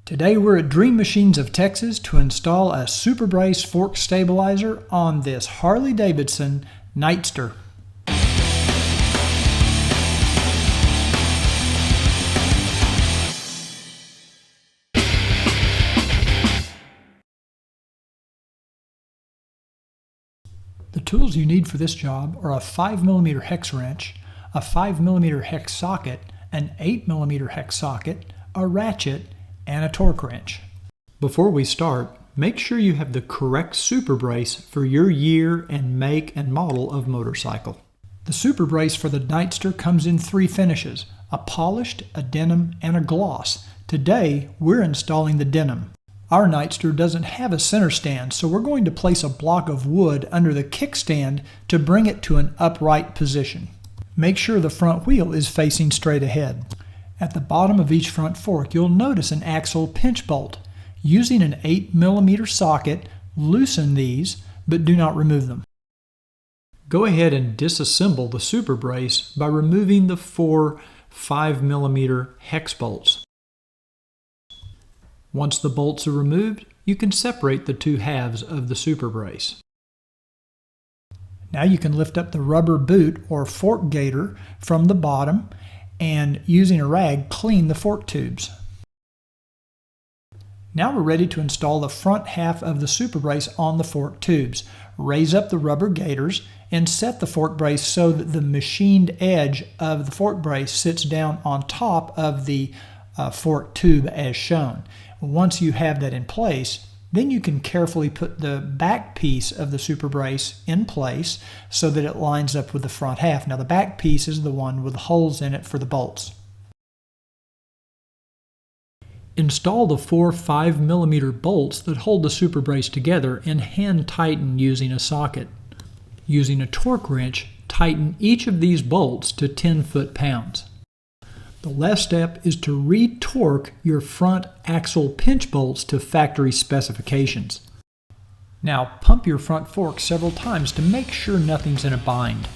Today we're at Dream Machines of Texas to install a SuperBrace fork stabilizer on this Harley-Davidson Nightster. The tools you need for this job are a 5mm hex wrench, a 5mm hex socket, an 8mm hex socket, a ratchet, and a torque wrench. Before we start, make sure you have the correct SuperBrace for your year and make and model of motorcycle. The SuperBrace for the Nightster comes in 3 finishes, a polished, a denim, and a gloss. Today, we're installing the denim. Our Nightster doesn't have a center stand, so we're going to place a block of wood under the kickstand to bring it to an upright position. Make sure the front wheel is facing straight ahead. At the bottom of each front fork, you'll notice an axle pinch bolt. Using an 8mm socket, loosen these, but do not remove them. Go ahead and disassemble the SuperBrace by removing the 4 5mm hex bolts. Once the bolts are removed, you can separate the 2 halves of the SuperBrace. Now you can lift up the rubber boot or fork gaiter from the bottom and using a rag clean the fork tubes. Now we're ready to install the front half of the SuperBrace on the fork tubes. Raise up the rubber gaiters and set the fork brace so that the machined edge of the fork brace sits down on top of the fork tube as shown. Once you have that in place, then you can carefully put the back piece of the SuperBrace in place so that it lines up with the front half. Now the back piece is the one with holes in it for the bolts. Install the 4 5mm bolts that hold the SuperBrace together and hand tighten using a socket. Using a torque wrench, tighten each of these bolts to 10 foot-pounds. The last step is to re-torque your front axle pinch bolts to factory specifications. Now pump your front fork several times to make sure nothing's in a bind.